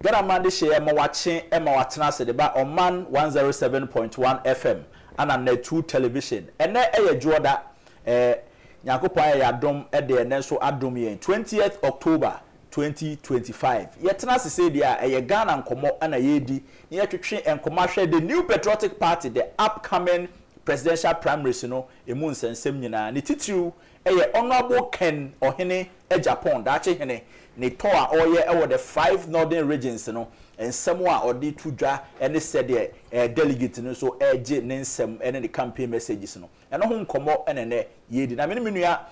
Garamande share ma watching Emma Watana said about on man 107.1 FM and on 2 television. And then a Jorda Nyakopa ya dom ede nenso adom yen 20th October 2025. Yetena se say dia e Ghana nkomo ana yedi ye twetwe enkomo hwe the new patriotic party the upcoming presidential primaries no emu nsensem nyina ne titiru honorable Ken Ohene Agyapong dache hene ne to a oye e the 5 northern regions no ensem a odi tudwa ene said delegate no so eje ne nsem ene the campaign messages no eno ho nkomo ene ne yedi na me nua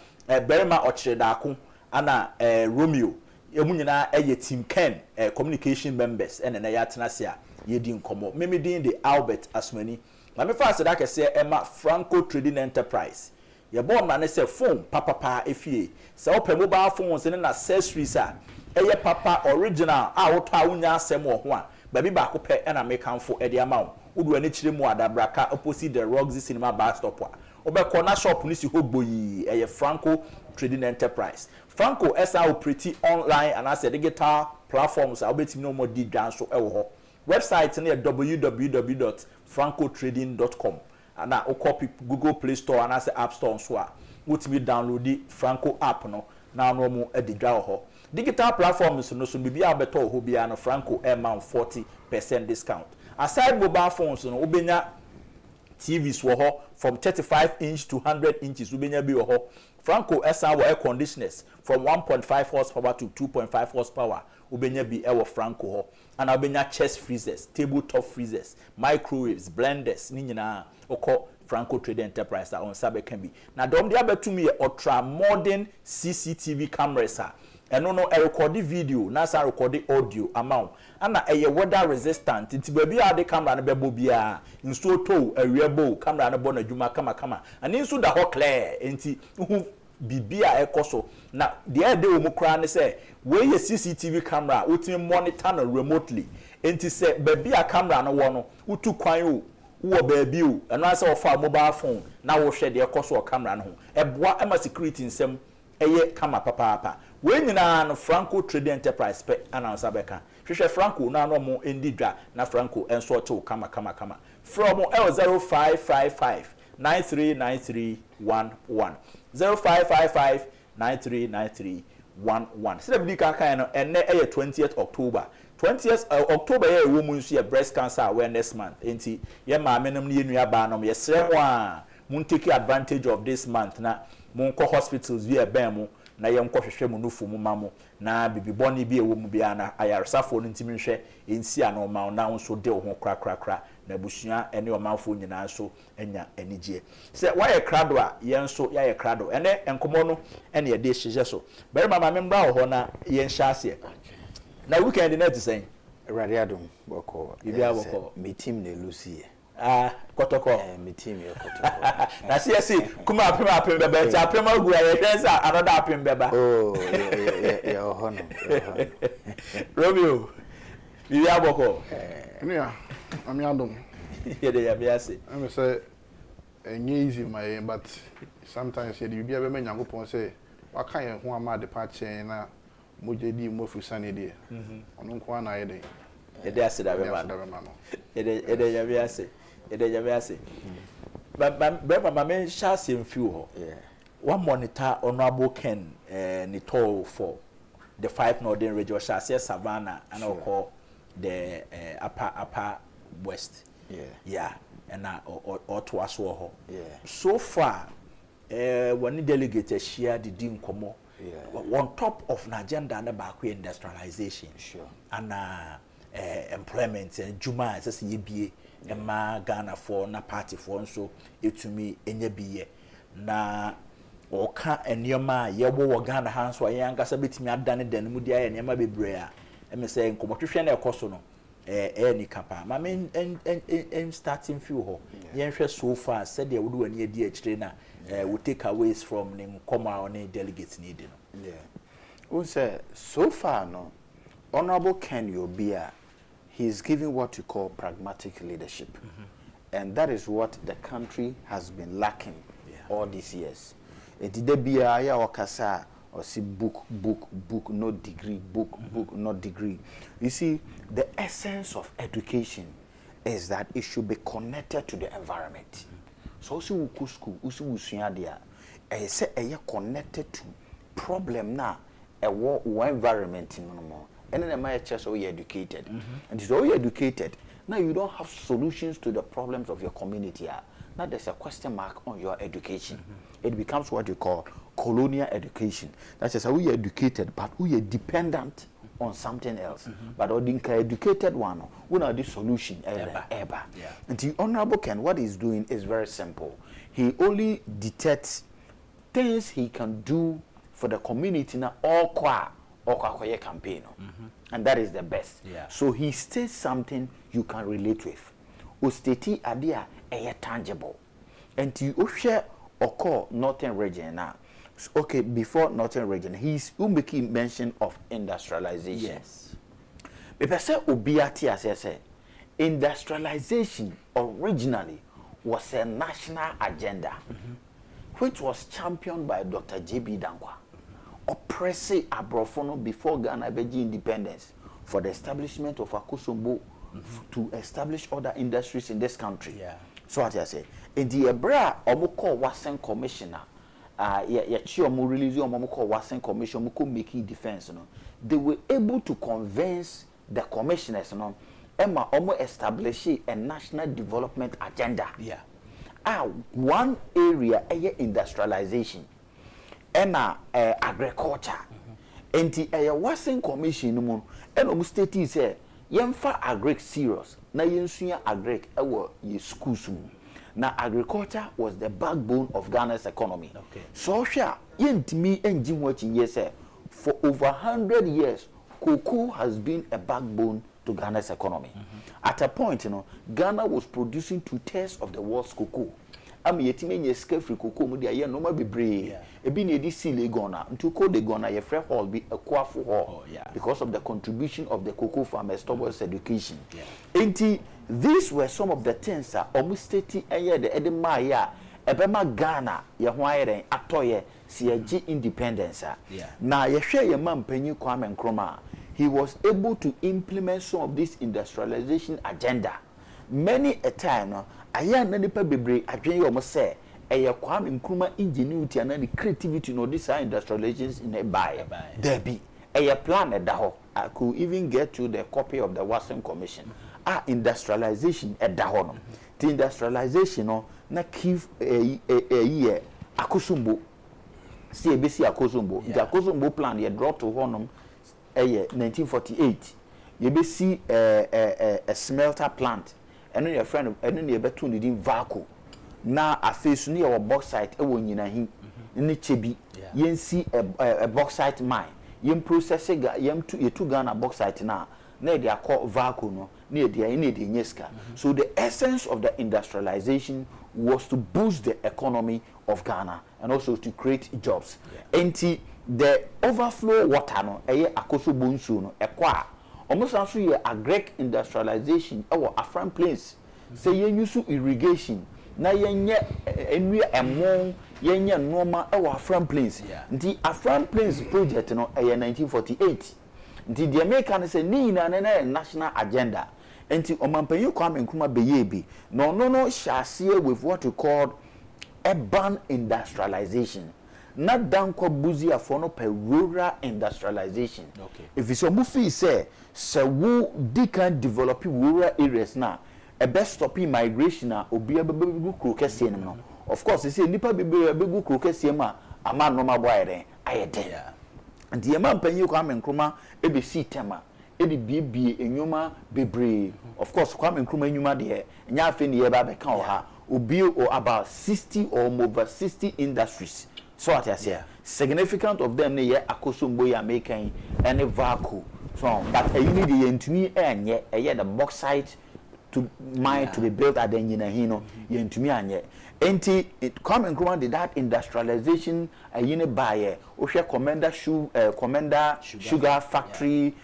berima ochredako ana Romeo emu nyina team Ken communication members ene na yatena se a yedi nkomo me din de Albert Asmani na me fa aseda kese Emma Franco Trading Enterprise ye bo ma ne se phone papa efie se open mobile phones ne na accessories a eye papa original a woto a wunya asem wo ho a baby ba ko pe na me kanfo e de ama wo wodu ani kire mu adabraka opposite the Roxy Cinema bus stop a obekọ na shop ni si hogboyi eye Franco Trading Enterprise Franco esa operate online and as a digital platforms a obetimi no more di dwan so e wo ho website na www.francotrading.com and na copy Google Play Store and as App Store so a wotimi download the Franco app no na no mo edidwa ho digital platforms no so bibia beto ho bia no Franco amount 40% discount aside mobile phones no obenya TVs wo ho from 35 inch to 100 inches ubenya bi wo ho Franco SA air conditioners from 1.5 horsepower to 2.5 horsepower ubenya bi e wo Franco ho and ubenya chest freezers, tabletop freezers, microwaves, blenders ni nyina oko Franco Trading Enterprise on sabe can be na dom dia betumi ultra modern CCTV cameras eno no record video na sa record audio amount ana eye weather resistant nti baby a de camera na bebo bia nso to awiebo camera na bo na dwuma kama ani nso da ho clear nti hu bibia ekoso na de de wo mu kra ne say we ye CCTV camera otimi monitor na remotely nti say baby a camera na wo no utu kwan o wo baby o eno asa ofa mobile phone na wo hwe de ekoso camera no ho eboa ama security nsem eye kama papa we nyina no Franco Trading Enterprise pe announce abeka hwehwe Franco na no mo endidwa na Franco enso to kama from 0555 939311 0555-939311. Say the kind no ene 20th October. 20th October ye wo mu nso ye breast cancer awareness month. Enti ye ma menom ne nua ba no ye sre wa mun take advantage of this month na mun ko hospitals via ben mu na ye nko hwehwe mu nufu mu mamo na bibiboni bi ewo mu bia na ayarsafo no ntimi hwɛ ensi ano ma na nso de ho krakrakra na busua ene omanfo nyina so enya anigye se why krado a ye nso ya ye krado ene enkomo no ene ye de hyeje so bere mama membra ho na ye nhya ase na weekend na ti sen radiadom boko bibia boko me team na lucy kotoko me team ye kotoko na see kuma apem beba ti apem agu ya hwensa another apem beba oh yeah hono Romeo bibia boko yeah I'm yadom. I'm say easy my but sometimes you be able to go say what kind of one mad departure na mojedi mo fusani de ono nko na yede ede ase da be ma ede ya be ase but mama men sha sem fi ho one monitor honorable Ken ni toll for the 5 northern region sha Savannah and call the upper west and or to us so far when delegate share the dim komo on top of an agenda na back industrialization and employment and juma as ye ma Ghana for na party for so etumi enye biye na oka enyoma yebo Ghana hands wa yanga sabetimi adane dan mu dia enyoma bebre a me say nkomothwe na ekoso no any kapa ma men en starting few ho yen hwe so far said they would do any adi akire na we take away from the nkoma on delegates need no we say so far no honorable Ken Obia he's giving what you call pragmatic leadership and that is what the country has been lacking all these years etide bia ya okasa or see book, not degree, book, not degree. You see, the essence of education is that it should be connected to the environment. So also we school, say connected to problem na environment no more. And then my church so educated. And so you educated. Now you don't have solutions to the problems of your community. Now there's a question mark on your education. It becomes what you call colonial education. That is how we are educated, but we are dependent on something else. But the educated one, we know the solution ever. Yeah. And the Honorable Ken, what he's doing is very simple. He only detects things he can do for the community now all qua campaign. And that is the best. Yeah. So he states something you can relate with. Osteti adia tangible. And you share occur Northern region now. Okay, before Northern region, he's making mention of industrialization. Yes. Because say obiati as I say, industrialization originally was a national agenda, which was championed by Dr. J.B. Dankwa. Oppressing Abrofono before Ghana beji independence for the establishment of Akosombo to establish other industries in this country. Yeah. So what I say, in the Ebra, Omoko Wasen Commissioner, release Omoko Wasen Commission, Omoko making defense, they were able to convince the commissioners, Emma Omo establish a national development agenda. Yeah. One area, industrialization. Agriculture. And the Wasen Commission, and almost state say, Yemfa agric serious, na yensuya agric ye schools. Now agriculture was the backbone of Ghana's economy. Okay. So yent me and Jim watching yes, for over 100 years, cocoa has been a backbone to Ghana's economy. At a point, Ghana was producing 2/3 of the world's cocoa. I'm yetime ye scafri cocoa mudia ye no ma bebre. Ebi ne di seal gona. Ntu ko de gona ye frɛ hall be a kwafu hall. Because of the contribution of the cocoa farmers towards education. Enti these were some of the things that almost state eye the edema ya ebema Ghana ye ho ayere atoye si agi independence. Na ye hwɛ ye man panyi Kwame Nkrumah, he was able to implement some of this industrialization agenda. Many a time aya na nipa bebre adwen ye omo say eye Kwame Nkrumah ingenuity and the creativity no this industrializations in a buy there be eye plan e da ho. I could even get to the copy of the Wasen Commission. Industrialization e da ho no. The industrialization no na give year Akosombo see ebesi Akosombo. The Akosombo plan ye draw to honum 1948. You be see a smelter plant. And then your friend, and then you better need vacuum. Now a face near a bauxite, a one in a him, in the chibi, yen see a bauxite mine, yen processing, yen two Ghana bauxite now, near they are called vacuum, near the Yeska. So the essence of the industrialization was to boost the economy of Ghana and also to create jobs. And the overflow water, no, a Akosombo nsuo no, a almost also ye agric industrialization our Afran plains say yen use irrigation na yenye enwe emon yenye normal our Afran plains the Afran plains project no 1948 the American say ni na national agenda enti omampanyin Kwame Nkrumah beyebi no share with what we call urban industrialization. Not down kwa buzi afono per rural industrialization. Okay. If it's a movie say wu can develop rural areas now, a best stopping migration na obi abegu krokese no. Of course, you say nipa abegu krokese ma ama no ma boy den ayede. And the man panyi Kwame Nkrumah e be see tema e de bie enyuma bebre. Of course, Kwame Nkrumah enyuma de nya afi ne ba be kan ha obi or about 60 or over 60 industries. So what I say, significant of them ne Akosombo ya making any vacuum. So but you need the entumi enye the bauxite to mine to be built at the Nyinahino yentumi anye. Enti it Kwame Nkrumah did that industrialization by commander sugar factory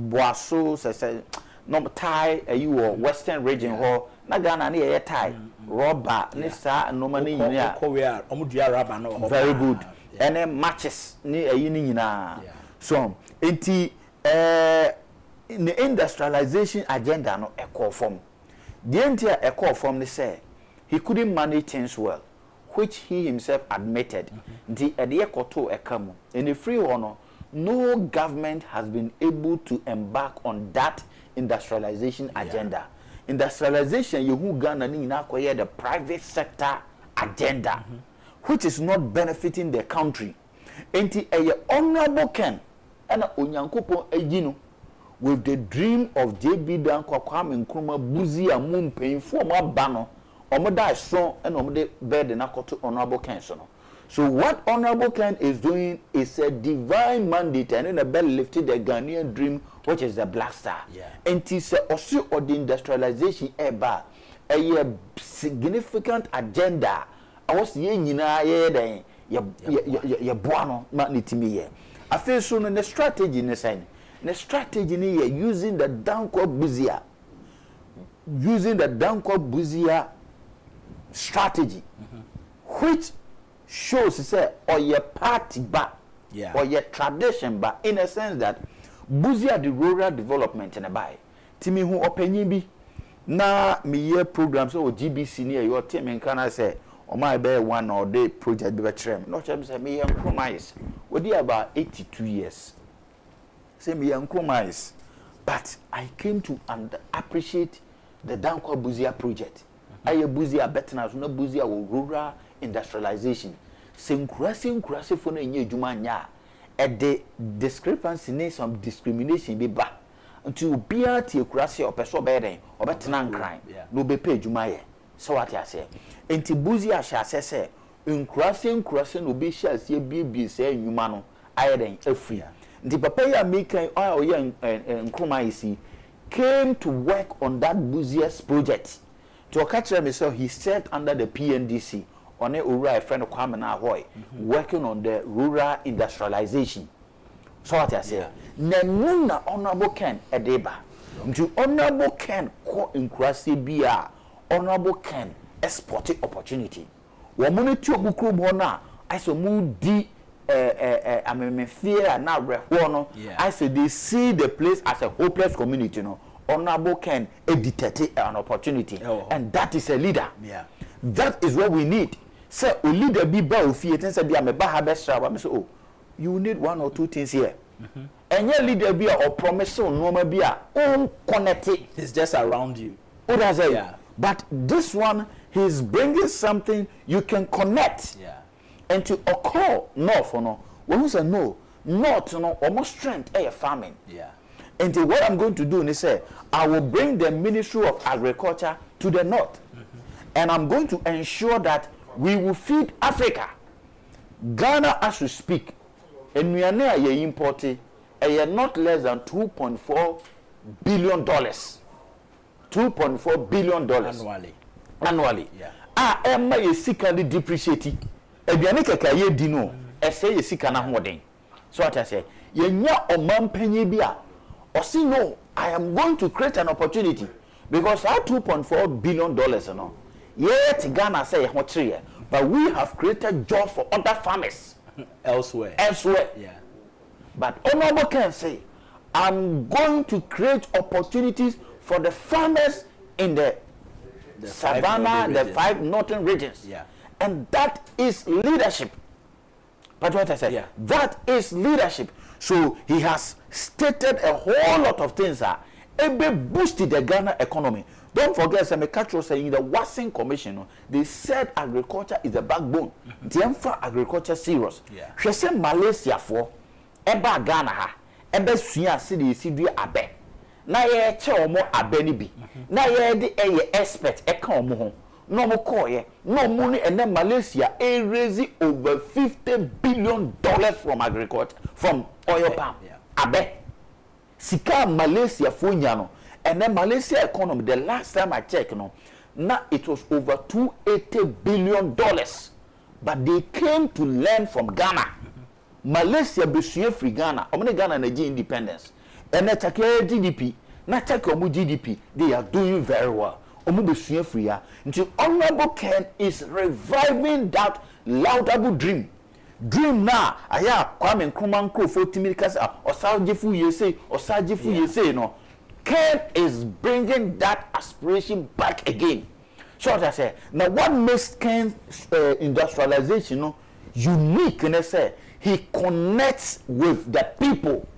Boasso say no Thai you western region ho na Ghana na ye Thai rubber ne sa no mani nya rubber no very good ene matches ni ayi ni nyina so enti in the industrialization agenda no call form the entire call form they say he couldn't manage things well, which he himself admitted. The idea koto ekamo in the free honor, no government has been able to embark on that industrialization agenda. Industrialization you who Ghana ni na koye the private sector agenda, which is not benefiting the country. Enti a honorable Ken and onyankopo ejino with the dream of JB Danko Kwame Nkrumah Buzi Amum paying for my banner. Omoda is strong and omode bed na koto honorable Ken so. So what honorable Ken is doing is a divine mandate and in a bell lifted the Ghanaian dream, which is the Black Star. And it is also or the industrialization a significant agenda. I was yina ye ya buano magnitimi ye. I feel so in the strategy in the sign. The strategy ni using the Danko Buzia. Using the Danko Buzia strategy, which shows say or your party back or your tradition back in a sense that Buzia the rural development in a buy. Timi who opinion be na me year programs or GBC near your team and can I say or my bear one or day project be trem. Not say me compromise. What do about 82 years? Say me compromise. But I came to appreciate the Danko Buzia project. Aye Buzia betna no Buzia rural industrialization. Sinkrasi for na nye juma nya. The discrepancy ne some discrimination be ba. Until bia tie kurase opeso be den obetna nkran no be pay juma ye. So what I say. Enti Buzia sha say nkrasi no be sha se bie say nyuma no aye den afia. Nti papa ya make Nkrumah isi came to work on that Buzia's project. To catch me, so he sat under the PNDC on a rural friend of Kwame Nahoy, working on the rural industrialization. So what I say, Nemuna honorable Ken Edeba. To honorable Ken ko inkrasi bia honorable Ken exporting opportunity. Wamuni tu buku bona I so mu di I fear now rehono. I say they see the place as a hopeless community, no. Honorable Ken edited an opportunity, and that is a leader. That is what we need. Say a leader be bow feet and say be a bahaba. Oh, you need one or two things here. And your leader be or promise so no be a connected. It's just around you. What does I? But this one, he's bringing something you can connect. And to occur north or no, when we say no, north no almost strength a farming. And what I'm going to do is say I will bring the Ministry of Agriculture to the north, and I'm going to ensure that we will feed Africa. Ghana, as we speak, and we are near importing not less than $2.4 billion. $2.4 billion annually. Emma is sickly depreciating. Ebiane keka ye dino ese ye sika na hoden. So what I say, ye nya omam penye bia or say no, I am going to create an opportunity because our $2.4 billion no yet Ghana say ho three, but we have created jobs for other farmers elsewhere. But honorable can say I'm going to create opportunities for the farmers in the savannah, the 5 northern regions. And that is leadership. But what I said, that is leadership. So he has stated a whole lot of things that boosted the Ghana economy. Don't forget, some catchers saying the Watson Commission, they said agriculture is the backbone. The agriculture serious. She said Malaysia for eba Ghana ha ebe suya sidi abe. Na ye che omo abe ni bi. Na ye de expert eka omo ho. No more coy, no money, and then Malaysia raising over $50 billion from agriculture, from oil palm. Abe, Sika Malaysia funyano, and then Malaysia economy. The last time I checked, now it was over $280 billion. But they came to learn from Ghana. Malaysia be free Ghana. Omni Ghana na independence, and na check GDP. Na check GDP. They are doing very well. Honorable Ken is reviving that laudable dream. dream na aya Kwame Nkrumah Nkrofo Timikas Osajefu Yese no. Ken is bringing that aspiration back again. So as I say, now what makes Ken's industrialization unique, and I say he connects with the people,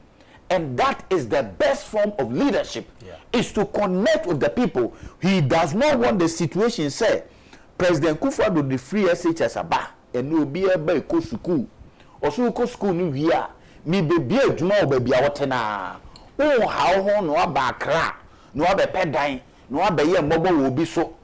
and that is the best form of leadership. Is to connect with the people. He does not want the situation say President Akufo-Addo the free SHS aba and no be a by ko school or so ko school ni wia me baby adwuma o baby a wotena o how ho no abakra no abepedan no abeye mbobo wo bi so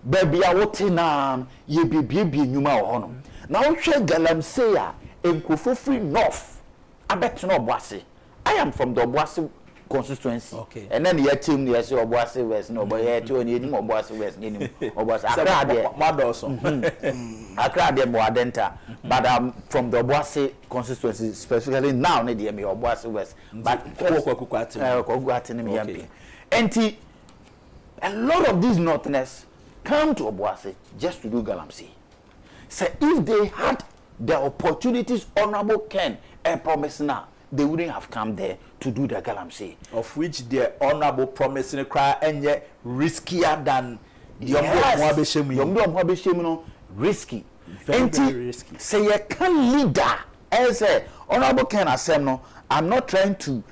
baby a wotena ye bibie nyuma ho no na wo hwe galamsey a enkofo free north abetena oboase. I am from the Obuasi constituency. Okay. And then the team they say Obuasi West, no, but yeah, to any Obuasi West, any Obuasi. Accra de Boadenta, but I'm from the Obuasi constituency, specifically now, ne me Obuasi West. But and a lot of these Northerners come to Obuasi just to do galamsey. So if they had the opportunities, Honorable Ken and promise now, they wouldn't have come there to do the galamsey. Of which the honorable promise in the cry and yet riskier than the risky. Very risky. Say you can leader as a honorable Ken Asem. I'm not trying to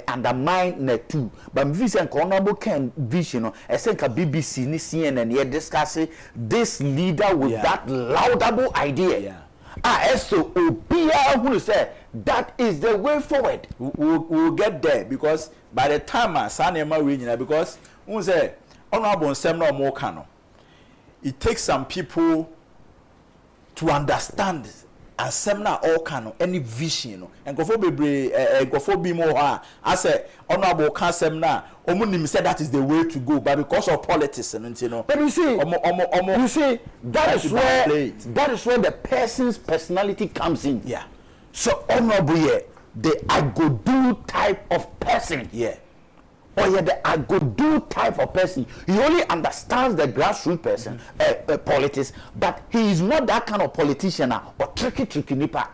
undermine the two, but vision honorable Ken vision. I think a BBC, CNN, here discussing this leader with that laudable idea. Yeah. So Obia who say that is the way forward. We'll get there because by the time Sanema region, because who say honorable Semno Mokano, it takes some people to understand and Semna all can any vision and go for be more. I say honorable Semna Omunim said that is the way to go, but because of politics and you know. But you see, that is where the person's personality comes in. Yeah. So honorable the I go do type of person. Yeah. Or the I go do type of person. He only understands the grassroots person, politics, but he is not that kind of politician or tricky nipa.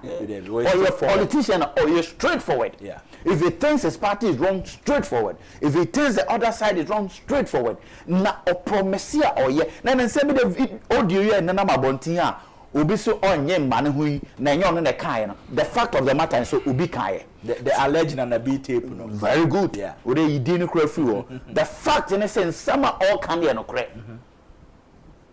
Or a politician or you're straightforward. Yeah. If he thinks his party is wrong, straightforward. If he thinks the other side is wrong, straightforward. Na or promesia or na send me the audio and na mabontia. Ubi so onye mane hui na nyon ne kai no. The fact of the matter is so ubi kai. The alleged and the B tape no. Very good. Yeah. Ode yidi no kra free. The fact in a sense some all can no kra.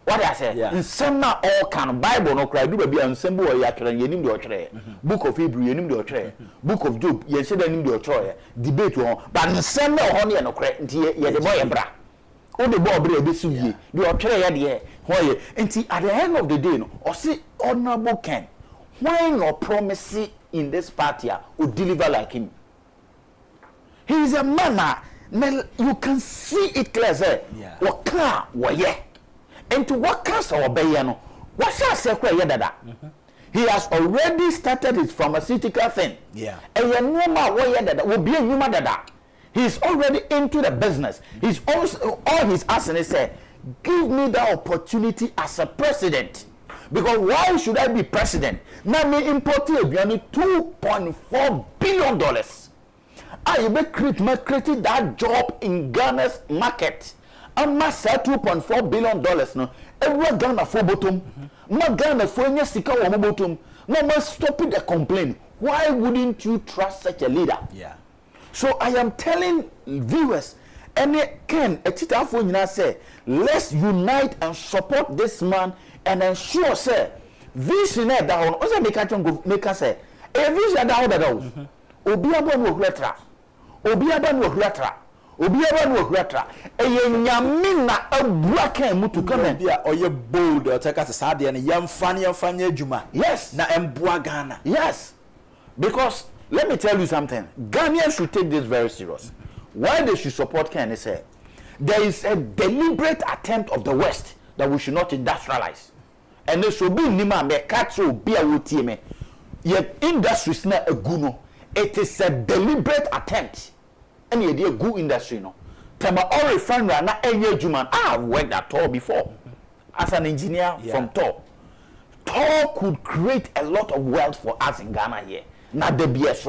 What I say? Yeah. Some all can Bible no kra. Do be ansem bo ya kra yenim de otwere. Book of Hebrew yenim de otwere. Book of Job ye se danim de otwere. Debate ho. But some ho ne no kra nti ye de boy bra. O de boy bra be su ye. De otwere ya de why until at the end of the day no or see honorable Ken why no promise in this party will deliver like him. He is a man you can see it clear say what car and to what cars or obey no what shall say dada. He has already started his pharmaceutical thing. Yeah. And you know dada will be a human dada. He's already into the business. He's also all his asking say give me the opportunity as a president. Because why should I be president? Now me import $2.4 billion. I be created that job in Ghana's market. I must say $2.4 billion. No, every Ghana for bottom. Ma Ghana for any sika or bottom. No, must stop it. Complain. Why wouldn't you trust such a leader? Yeah. So I am telling viewers. And Ken, a tita for you say, let's unite and support this man and ensure, say, vision that one. Also, make us say, a vision that one. Obiaban will retra. Obiaban will retra. Obiaban will retra. A yamina a bracken mutu come and or you bold or take us a sadi and yam funny juma. Yes, na embuagana. Yes, because let me tell you something. Ghanaians should take this very serious. Why they should support Ken is there is a deliberate attempt of the West that we should not industrialize. And there should be nima me katso be a wuti me. Yet industries na a guno. It is a deliberate attempt. And ye a good industry no. Tama all refinery na enye juman. I have worked at Tor before as an engineer from Tor. Tor could create a lot of wealth for us in Ghana here. Now the BS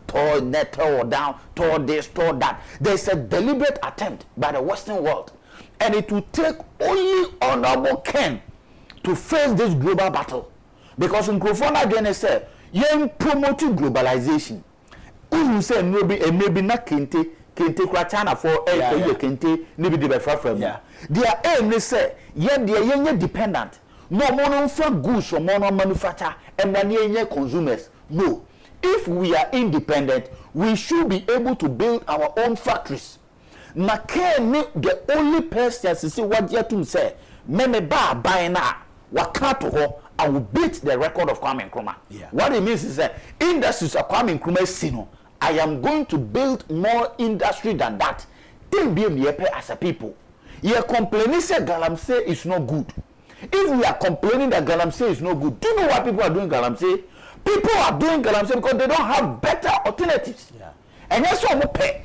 Tor net, Tor down, Tor this, Tor that. There's a deliberate attempt by the Western world, and it will take only Honorable Ken to face this global battle. Because in Crofona again said, "Yen promoting globalization." Who say maybe not Kente China for Kente maybe the Befra. Their aim they say, "Yen they yen dependent. No more for goods or more manufacture and money consumers." No. If we are independent, we should be able to build our own factories. Na Ken the only person to see what you say, "Meme ba buy na wakato ho." I will beat the record of Kwame Nkrumah. What it means is that industries of Kwame Nkrumah sino, I am going to build more industry than that. They be as a people. You are complaining say Galamsey is not good. If we are complaining that Galamsey is not good, do you know why people are doing Galamsey? People are doing Galamsey because they don't have better alternatives. And that's what we pay.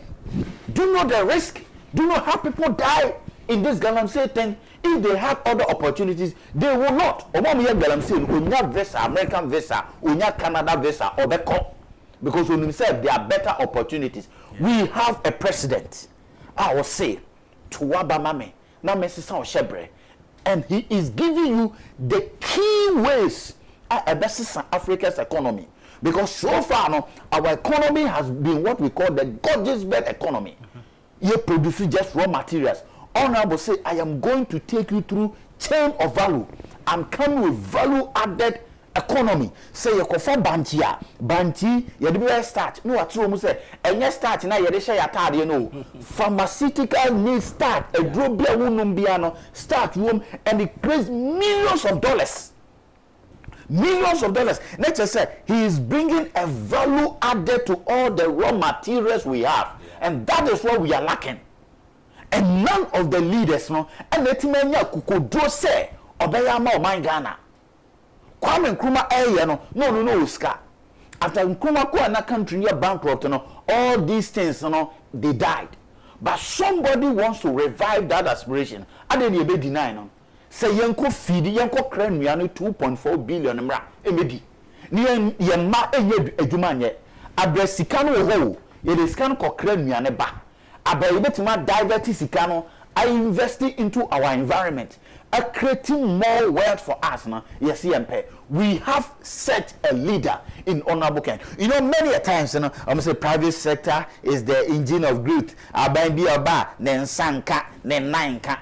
Do you know the risk? Do you know how people die in this Galamsey thing? If they have other opportunities, they will not. Unya visa, American visa, Unya Canada visa, or because when we say there are better opportunities, we have a president. I will say, Tuwaba Mame, na Messi Shebre, and he is giving you the key ways to Africa's economy. Because so far, no, our economy has been what we call the gorgeous bed economy. You produce just raw materials. Honorable say, I am going to take you through chain of value. I'm coming with value added economy. Say you go for banchi, you do start. No, what you say? And you start now. You share your card. You know, pharmaceutical needs start. A drobia wunumbiano start room, and it creates millions of dollars. Millions of dollars. Let's just say he is bringing a value added to all the raw materials we have, and that is what we are lacking. And none of the leaders, no, and let me kukodro say, Obeyama or my Ghana. Kwame Nkrumah, no, Ska. After Nkrumah go another country near bankrupt, all these things, they died. But somebody wants to revive that aspiration. I didn't be deny, no. Say yanko feed, yanko crane, 2.4 billion, emedi. Yema ejumanye. Abresikano ho, it is can ko crane ba. Abayibetuma divert sikano, I invested into our environment, creating more wealth for us now. Yes, we have such a leader in Honorable Ken. You know, many a times, I'm going to say private sector is the engine of growth. Abaybi oba, nen sanka, nen nainka.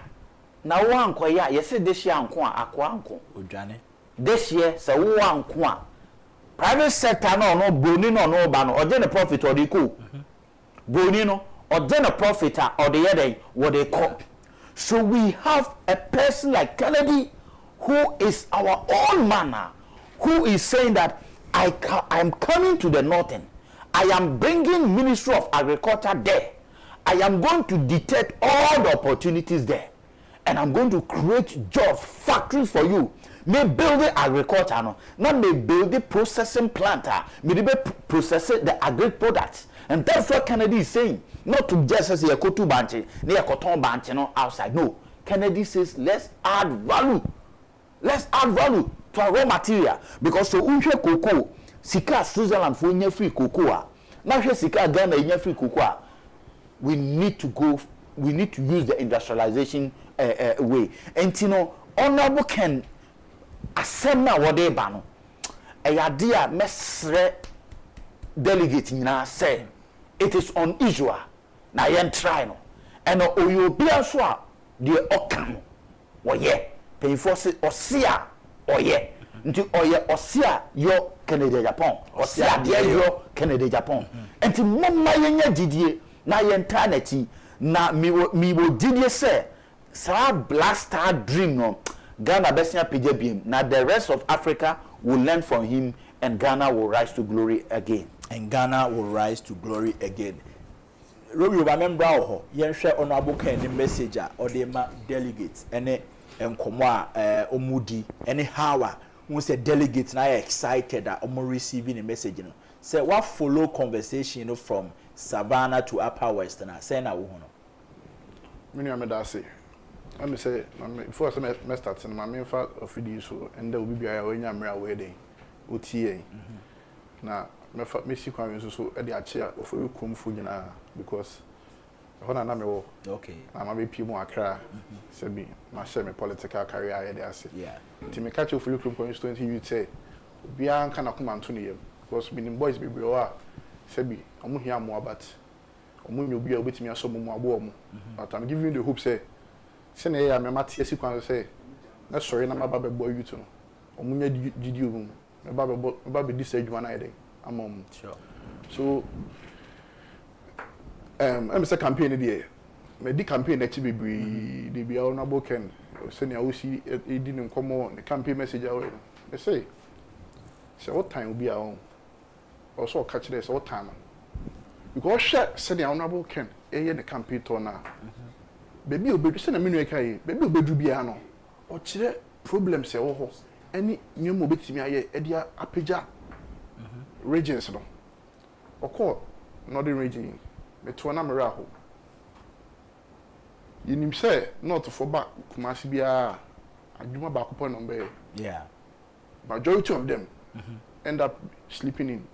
Now one kwaya, yes, this year akwanko. Ujane. This year, so one kwa. Private sector no boni no bano, or then a profit or the cool. Boni no. Or then a profit or the other what they call. So we have a person like Kennedy who is our own man, who is saying that I am coming to the northern. I am bringing Ministry of Agriculture there. I am going to detect all the opportunities there. And I'm going to create jobs, factories for you. May build the agriculture, no. Not may build the processing plant, may process the agri products. And that's what Kennedy is saying. Not to just say a kotu banche, near cotton banche, no outside. No. Kennedy says, let's add value. Let's add value to our raw material. Because so unhe cocoa, sika Switzerland for inye free cocoa. Now here sika Ghana inye free cocoa. We need to use the industrialization way. And you know, Honorable Ken asema wode ba no. Eyade mesre delegate nyina say it is unusual. Na yen try no. And oyobia so a de okam wo ye. Payfor say osia oye. Nti oye osia yo Canada Japan. Osia de yo Canada Japan. Enti momma yenya didie na yen tanati na mi wo didie say sa blaster dream no. Ghana besia pijabim. Now the rest of Africa will learn from him, and Ghana will rise to glory again. And Ghana will rise to glory again. Robi remember ho yen hwe Honorable Ken the messenger or the delegates ene enkomo a omudi ene hawa who say delegates na excited that omo receiving the message no. Say what follow conversation from Savannah to Upper West na say na wo ho no. Mini ameda say I'm say, before I start, my main fact of video so, and there will be a wedding, OTA. Now, me see kwame so e dey ache for you come food na because hona na me wo okay am be pie mu akra say bi ma share me political career here dey ase yeah ti me catch for you come constituency you say obi an kana come anto ne yam because me boys be bro a say bi omo hia mo but omo nyu obi a obetimi aso mo abo omo but I'm giving you the hope say na ya me mate asi kwan say na sorry na maba be boy you to no omo nya gidi omo maba be dis adwuma na ide sure. So, I'm a campaign there. Me di campaign that be the be honorable Ken. Send you see it didn't come on the campaign message away. They say what time will be our own. Also catch this what time. Because share send the honorable Ken. The campaign to now. Baby obedu send a menu kai. Baby obedu bia no. O chire problem se wo ho. Any new mobetimi aye e dia apeja. Regions no. Oko northern region. Me to na mera ho. Yinim say north for back Kumasi bia adwuma ba ko number. Yeah. Majority of them end up sleeping in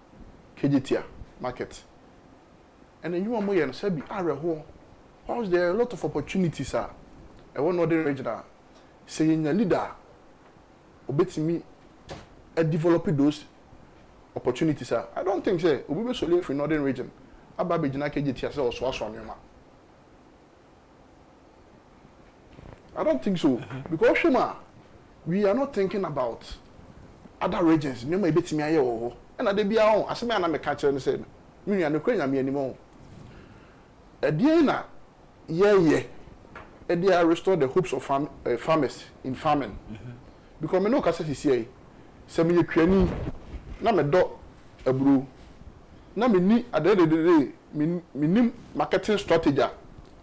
KGT market. And then you want more say be ho. How's there a lot of opportunities are. I want northern region saying a leader obetimi develop those opportunities are. I don't think say we be solely for northern region. Aba be jina KGT say oso aso anoma. I don't think so because Shema, we are not thinking about other regions. Nyoma ebetimi aye wo. And ade bia on aseme ana me ka kire no say me nua no kwanya me animo. Edie na ye Edie restore the hopes of farmers in farming. Because me no ka say here say me twani na me do aburu na me ni at the end of the day me nim marketing strategy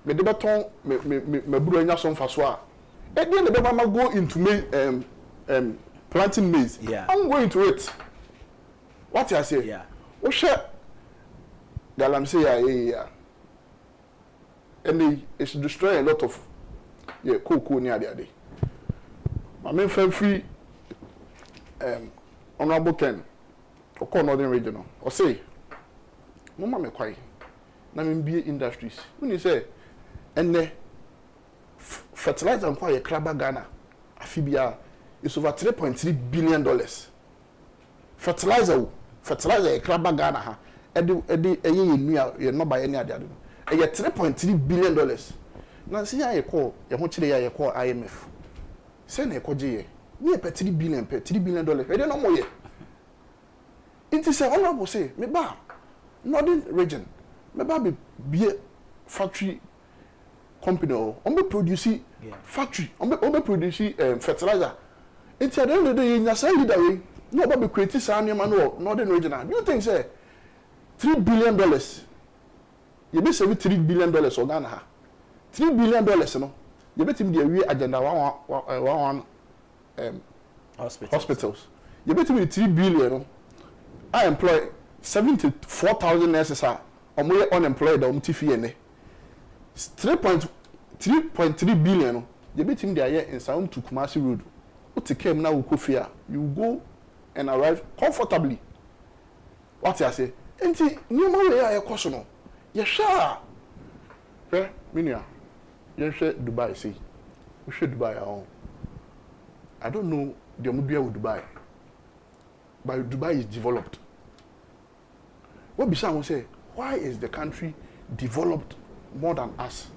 me de beton me buru anya so mfaso a e dey na be ma go into planting maize. Yeah. I'm going to it. What you say? Yeah. O share galamsey yeah. And it's destroy a lot of cocoa near the I mean free honorable Ken or northern regional or say mama me kwai na me be industries when you say and the fertilizer and kwai kraba Ghana afibia is over $3.3 billion. Fertilizer kraba Ghana ha edi ye no buy any ade e ye $3.3 billion. Na see ya ye call ye ho kire ya ye call IMF say na e koje ye ni e pe $3 billion e dey no mo ye. It is a honorable say me ba northern region me ba be factory company or be produce factory on be produce fertilizer. It's at the end of the day in say leader we no ba be create say no northern region. Do you think say $3 billion you be say $3 billion or Ghana ha $3 billion no you bet him the we agenda one hospitals you bet him $3 billion no I employ 74,000 nurses are unemployed on TFN. 3.3 billion. You bet him there in Sound to Kumasi Road. What came now Kofia? You go and arrive comfortably. What I say? Enti new man we are question. Yes, sure. Minia. You share Dubai see. We should Dubai our own. I don't know the Mubia with Dubai. But Dubai is developed. What Bishan will say, why is the country developed more than us?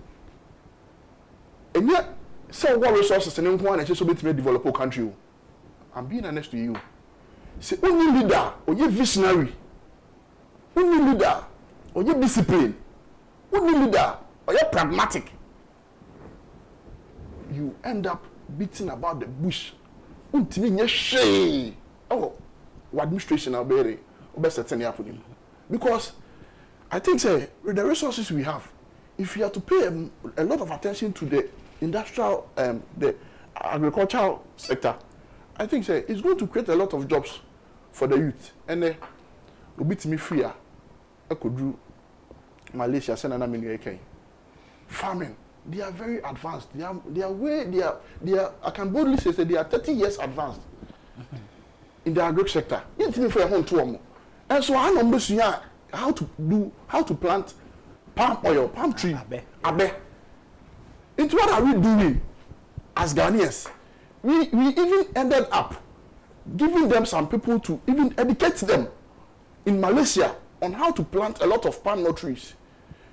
And yet, so what resources and one and just so to develop a country? I'm being honest to you. Say, only leader, or you visionary, only leader, or you discipline, only leader, or you pragmatic. You end up beating about the bush. Oh, what administration are very best at any happening. Because I think say with the resources we have, if you have to pay a lot of attention to the industrial the agricultural sector, I think say it's going to create a lot of jobs for the youth. And a bit me free I could do Malaysia send an farming they are very advanced. They are I can boldly say they are 30 years advanced in the agric sector. And so I know how to plant palm oil, palm tree, abe. Into what are we doing as Ghanaians? We even ended up giving them some people to even educate them in Malaysia on how to plant a lot of palm nut trees.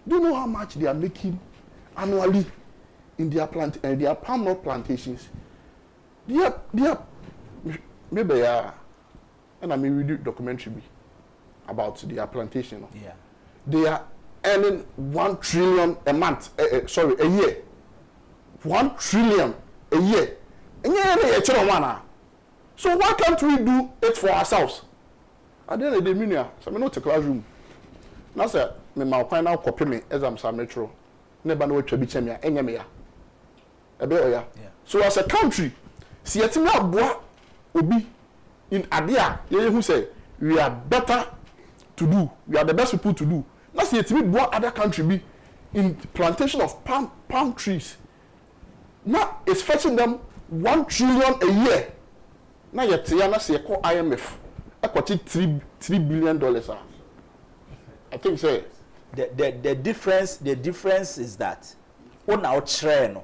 Do you know how much they are making annually in their palm nut plantations? They are maybe and I may read a documentary about their plantation. Yeah. They are earning 1 trillion a month. A year. 1 trillion a year. So why can't we do it for ourselves? At the end of the day, so I know the classroom. Now, sir, my final copy me as I'm some metro. Never know what to be champion. So as a country, see it me bois obi in Adia. Who say we are better to do. We are the best people to do. Now see it me bois other country be in plantation of palm trees. Now it's fetching them 1 trillion a year. Now yet say call IMF. I got $3 billion. I think so. The difference is that on our train,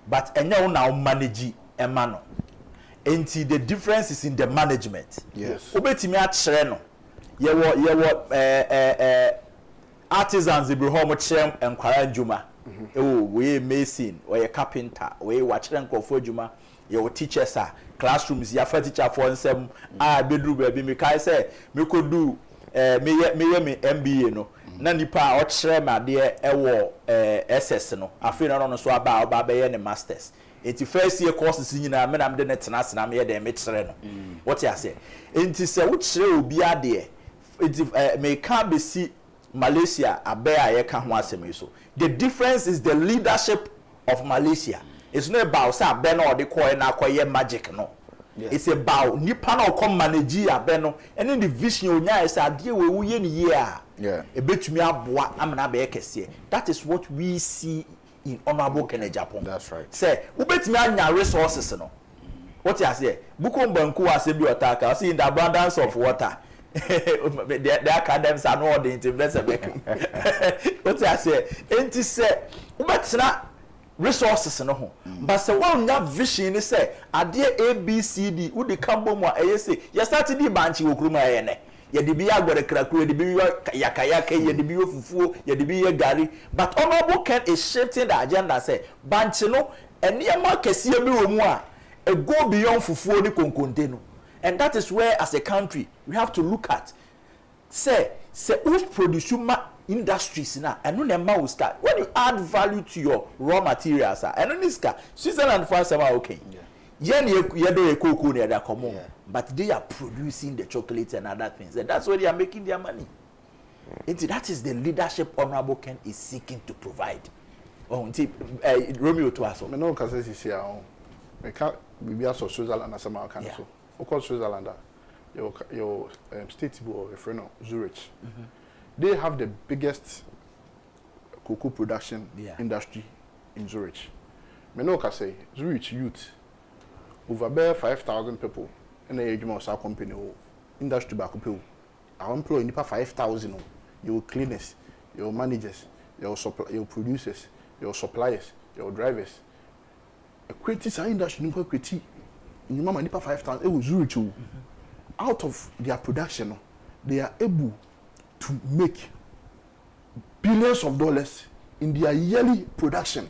but on our manage a man. And the difference is in the management. Yes. Obetimi a train. Artisans be home chem and Juma. Oh, we mason, or a carpenter, we watch them go for Juma. Your teachers are classrooms, your teacher for some bedroom baby. Me say me could do me MBA no. Na nipa o chere ma de SS no. Afi na no so aba be ye masters. Enti first year courses nyina me na me de net na sena me de me chere no. What you say? Enti se wo chere obi ade enti me ka be si Malaysia abe aye ka ho asem so. The difference is the leadership of Malaysia. It's not about say abe na ode ko na akoye magic no. Yes. It's about nipa na come manage abe no. And in the vision onya is ade we wo ye ni ye a. Yeah. Ebetumi aboa amana be kese. That is what we see in Honorable Agyapong. That's right. Say, ubetumi anya resources no. What you say? Bukom banku ase bi otaka. See in the abundance of water. The academics are not the intervention. What you say? Enti say, ubetena resources no ho. But say one nya vision ni say, ade ABCD wo de kambo mu a say, you start di banchi wo kruma ye ne. Ye de bi agore kraku ye de bi yakayaka ye de bi ofufuo ye de bi ye gari, but Honorable Ken is shifting the agenda say banchi no enema kese bi wo mu a e go beyond fufuo ni konkonte no. And that is where as a country we have to look at say who produce industries na eno na ma start when you add value to your raw materials eno ni ska Switzerland for say okay yeah ye do cocoa near that come on. But they are producing the chocolate and other things. And that's where they are making their money. And that is the leadership Honorable Ken is seeking to provide. Oh, Romeo to us. I know because this is here. I can't be also Switzerland as a American. So, of course, Switzerland, your state board, Zurich. They have the biggest cocoa production industry in Zurich. I know because Zurich youth, over there 5,000 people. And the Agyapong company industry back up. I employ 5,000. Your cleaners, your managers, your producers, your suppliers, your drivers. A creative industry no creative. In mama 5,000. It was Zurich. Out of their production, they are able to make billions of dollars in their yearly production.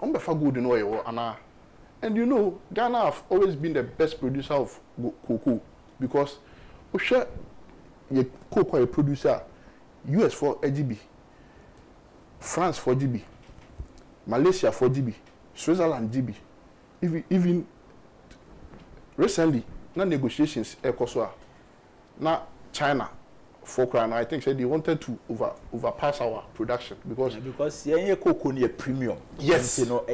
I'm good in oil and you know, Ghana have always been the best producer of cocoa because we share a cocoa producer, US for GB, France for GB, Malaysia for GB, Switzerland GB. Even recently, now negotiations now China for crown. I think said they wanted to overpass our production because cocoa near premium. Yes, you know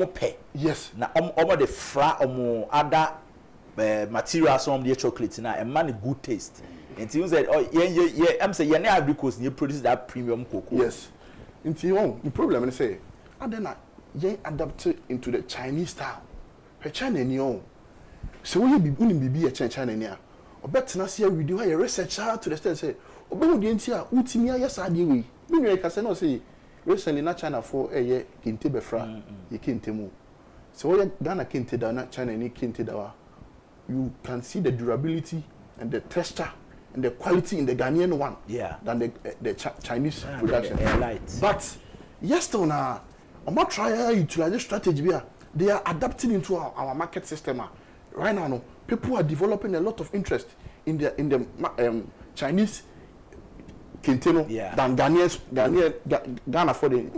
pay. Yes. Na the fra other materials from the chocolate na and man good taste. And you said, oh yeah, I'm saying you agricos you produce that premium cocoa. Yes. The problem is say, and then you adapt into the Chinese style. Her China ni on. So we be a China ni a. Obet na see we do a research to the extent say, obe di ntia utimi ayɛ saa de we. Me nwe ka say no say recently na China for ye kente befra, ye kente mu. So we Ghana kente da na China ni kente da wa. You can see the durability and the texture and the quality in the Ghanaian one than the Chinese production. But yes, still now, I'm not trying to utilize this strategy. They are adapting into our market system. Right now, no, people are developing a lot of interest in the Chinese Quintino than Ghana for the.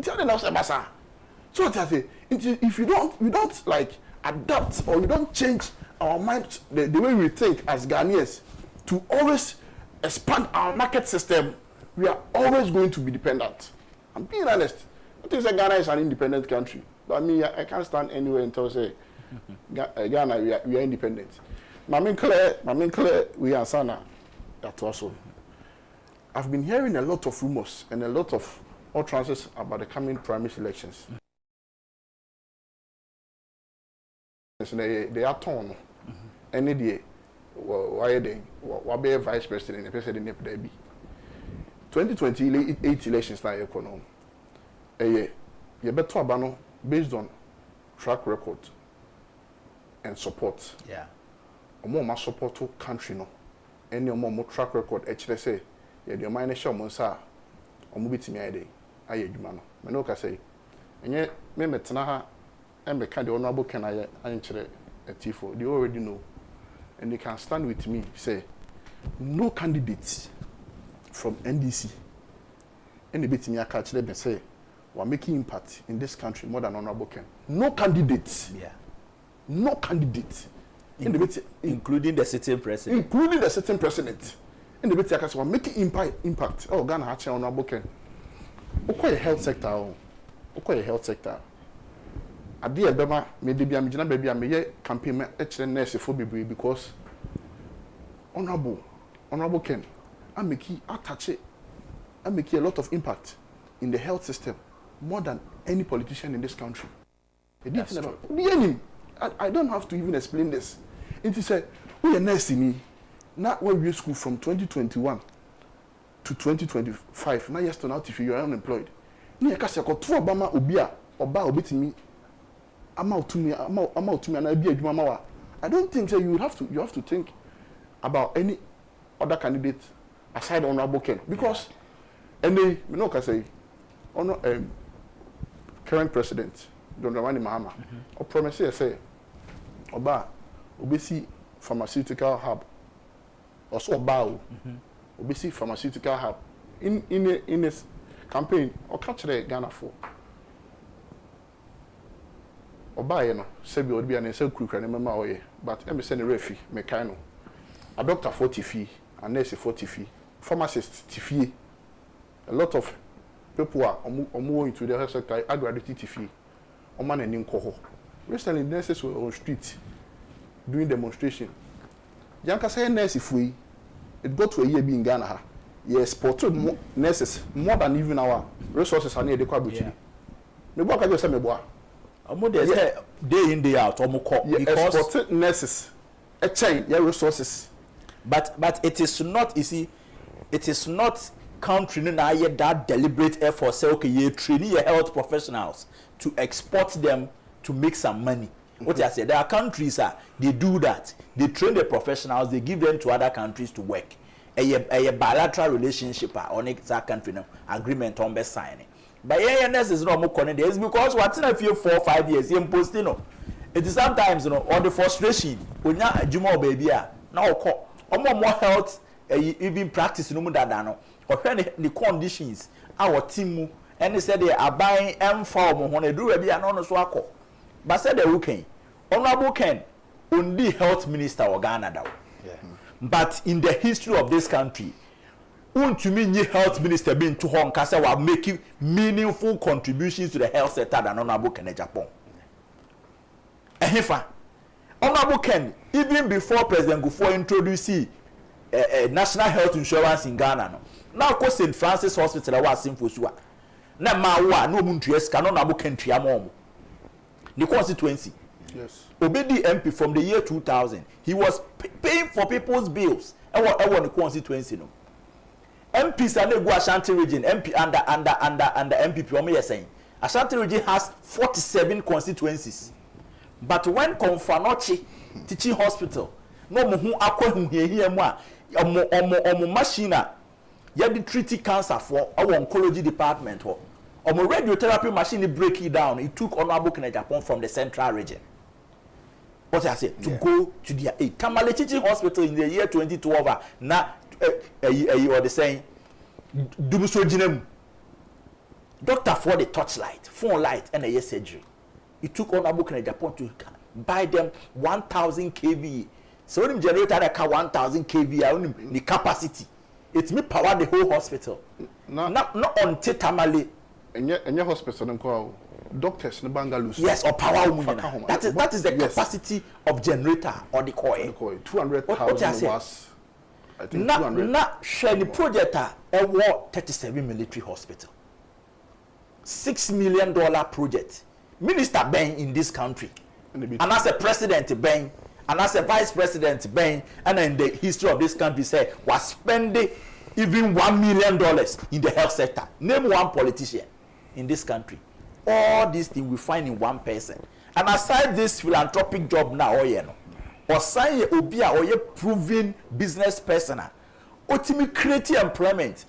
So what I say, if you don't like adapt or you don't change our mind, the way we think as Ghanaians, to always expand our market system, we are always going to be dependent. I'm being honest. I think that Ghana is an independent country. But I mean, I can't stand anywhere until say Ghana, we are independent. My main clear, we are Sana. That also. I've been hearing a lot of rumors and a lot of utterances about the coming primary elections. They are torn. Any day. Why be vice president? The president never be. 2028 elections now economy. You better abano based on track record and support. Yeah. More support to country no. Any more track record. Actually say, the minor show monsa. Bit me ide. Aye juma no. Me no ka say. Enye me metena ha. Me kind the honorable can I answer a tifo. They already know. And they can stand with me, say, no candidates from NDC. And they beat me, I catch them and say, we're making impact in this country more than Honorable Ken. No candidates. Yeah. No candidates. Including the sitting president. Including the sitting president. And the beat I say, we're making impact. Oh, Ghana has Honorable Ken. Okay, health sector. Okay, health sector. Adia bema me de bia me gina baby me ye campaign me e nurse for bebre because honorable Ken I make a lot of impact in the health system more than any politician in this country. I don't have to even explain this. It is a we are nurse me now when we school from 2021 to 2025 now yes to now if you are unemployed. Ni ka se ko to obama oba obetimi I'm out to me and I be a mama. I don't think so you have to think about any other candidate aside Honorable Ken because and they can say current president John Dramani Mahama or promise say Oba obesi pharmaceutical hub or so Oba obesi pharmaceutical hub in this campaign or catch the Ghana for Obaye no sebi odbi an ese kuru kran mema oye but em se ne refi me kan no a doctor 40 fee a nurse 40 fee pharmacist fee a lot of people are omo into the health sector graduate fee o man ani nko recently nurses were on street doing demonstration yanka say nurse fui it got to a year be in Ghana ha yes exported nurses more than even our resources are near the kwabuchi me bo ka je say me bo day in day out because exported nurses a chain your resources but it is not easy. It is not country na that deliberate effort say okay you train your health professionals to export them to make some money. What I said, there are countries they do that. They train the professionals, they give them to other countries to work. A bilateral relationship on that country agreement on best signing. But ANS is not more connected. It's because what's in a few 4 or 5 years, you post it is sometimes on the frustration when you are baby now more health even practice no more than or when the conditions our team and they said they are buying M4 when they do a be an honest work. But said the weekend, Honorable Ken only health minister of Ghana now. But in the history of this country, to me, health minister being to Hong Kong were making meaningful contributions to the health sector than Honorable Ken Agyapong. Honorable Ken, even before President Gufo introduced national health insurance in Ghana, now St. Francis Hospital was in Fusua. na ma wa no mu ntua sika no na bo kantua mo the constituency. Yes. Obedi MP from the year 2000, he was paying for people's bills. And what the constituency no. MPs are go Ashanti region, MP under MPP. What me saying? Ashanti region has 47 constituencies. But when Konfanochi teaching hospital, no mo hu akwa here mo omo machine ya di treat cancer for our oncology department ho. Omo radiotherapy machine break it down. It took Honorable Agyapong from the central region. What I say to go to their aid. Tamale Teaching Hospital in the year 2012 na or the saying dubuso jinem doctor for the torchlight, phone light and a year surgery. It took Honorable Agyapong to buy them 1000 kV. So when generator that 1000 kV the capacity. It me power the whole hospital. Not on Tamale. And your hospital and doctors in Bangalore. Yes, or power woman. That is the capacity of generator or the coil. 200,000 was. I think 200. Not share the project a war 37 military hospital. $6 million project. Minister Ben in this country. And as a president Ben, and as a vice president Ben, and in the history of this country say was spending even $1 million in the health sector. Name one politician in this country. All these things we find in one person. And aside this philanthropic job now, or sign obia or ye proven business person, ultimate creating employment.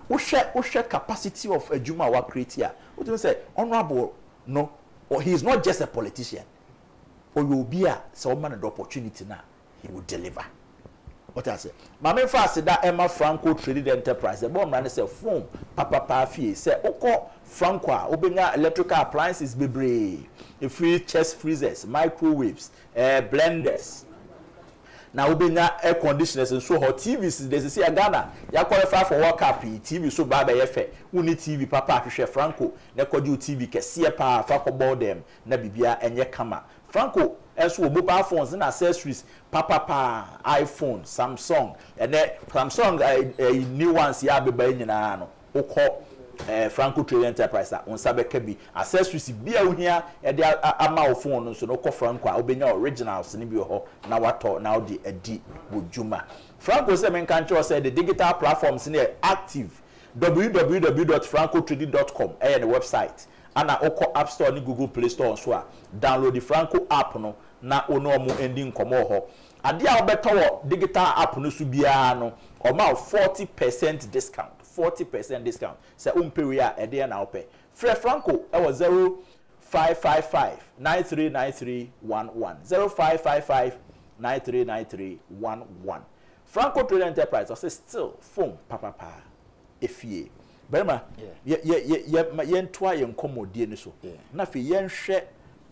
We share capacity of a Juma wa create here. What do you say? Honorable, no, or he is not just a politician. Or you be a someone an opportunity now, he will deliver. What I say? My main fast that Emma Franco traded enterprise. The bomb ran say phone, papa fee. Say Oko Franco, Obinga electrical appliances bebre, free chest freezers, microwaves, blenders. Now Obinga air conditioners and so hot TVs. There's a see a Ghana. Ya qualify for World Cup TV so bad by effect. We need TV papa to share Franco. Ne kodu TV ke see pa Franco board them. Ne bibia enye kama. Franco as well mobile phones and accessories, iPhone, Samsung, and then Samsung new ones ya be buying na no. Oko Franco Trade Enterprise on Sabekebi accessories be here and there are phone so no Franco obenya originals ni bi ho na wato now the edi wojuma. Franco say men can say the digital platforms in active www.francotrading.com and the website. And na oko App Store ni Google Play Store so download the Franco app no na ono mu ending komo ho ade a obeto digital app no so bia no o ma 40% discount 40% discount say umpewe a ede na ope free Franco e was 0555 939311 0555 939311 Franco Trade Enterprise or say still phone papa efie Berma, yen twa yen komodie ni so. Na fe yen hwe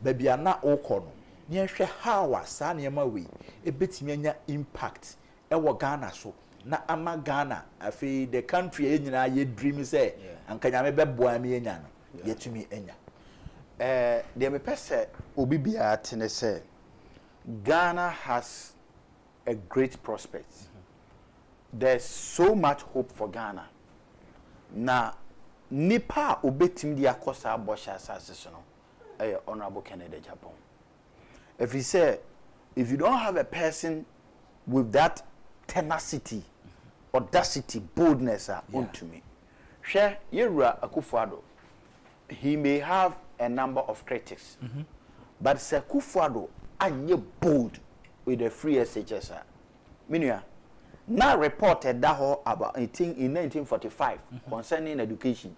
babia na okono. Yen hwe how asa na ma we ebetimi anya impact e wo Ghana so. Na ama Ghana afi the country e nyina ye dream say ankanya me beboa me enya no. Yetumi enya. De me pese obi bia tene say Ghana has a great prospect. There's so much hope for Ghana. Na nipa obetim di akosa abosha asase so no Honorable Kennedy Agyapong. If he say if you don't have a person with that tenacity, audacity, boldness unto me, share Yera Akufo-Addo, he may have a number of critics, but Akufo-Addo anye bold with the free SHS. Minya now reported that about in 1945 concerning education,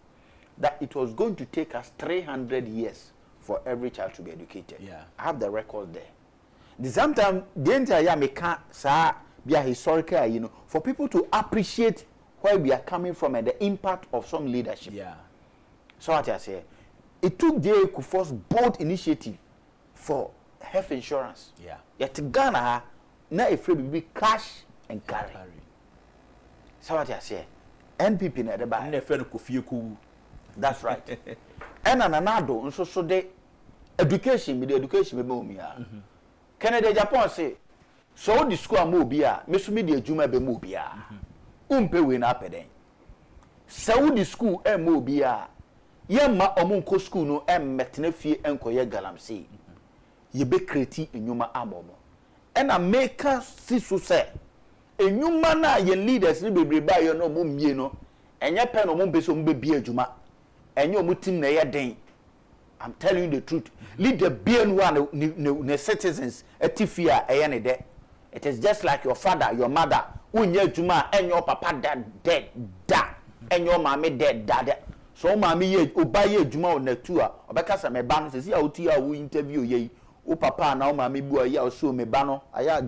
that it was going to take us 300 years for every child to be educated. I have the record there. The sometimes the entire make be a historical, for people to appreciate where we are coming from and the impact of some leadership. So what I say, it took J. Kufuor's bold initiative for health insurance. Yet Ghana now afraid be cash and carry. So what I say, NPP na the buy. That's right. And another so the education, the education be me. Kennedy Agyapong say, so the school mo bia, me so me the adwuma be mo bia. Umpe we na peden. So the school mo bia, ye ma omunko school no metena fie enkoye galamsey ye be create enyuma amomo ena maker siso se enyuma na ye leaders ni bebreba ye no mumie no enye pe no mumbeso mbebie adwuma enye omutim na ye den. I'm telling you the truth. Leader being one the citizens etifia eyene de. It is just like your father, your mother, unye juma and your papa dead and your mommy dead dad. So mommy ye obaye juma on the tour. Obeka sa me bano says ya utia we interview ye. O papa na o mommy bua ya so me bano. Aya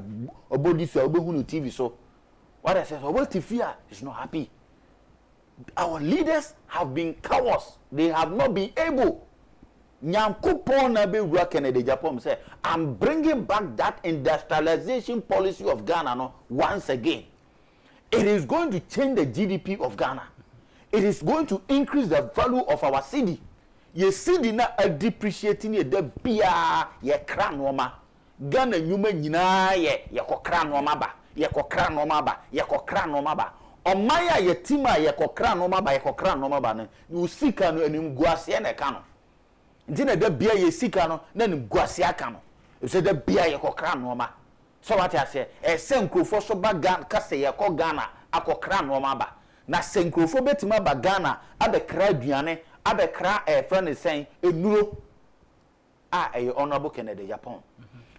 obodi so obehunu TV so. What I say, what tifia is not happy. Our leaders have been cowards. They have not been able. Nyankopon na be wura Kencity Agyapong say I'm bringing back that industrialization policy of Ghana no once again. It is going to change the GDP of Ghana. It is going to increase the value of our cedi. Ye cedi na depreciating ye de bia ye kra noma. Ghana nyuma nyina ye kokra noma ba. Ye kokra noma ba. Ye kokra noma ba. Omaya ye tima ye kokra noma ba ye kokra noma ba ne. Usika no enim guase na ka no. Ntina da bia ye sika no na nim guase aka no. E se da bia ye kokra noma. So what I say, senkrofo so ba Ghana kase ye ko Ghana akokra noma ba. Na senkrofo betima ba Ghana abekra aduane, abekra friend is saying enuro honorable Kencity Agyapong.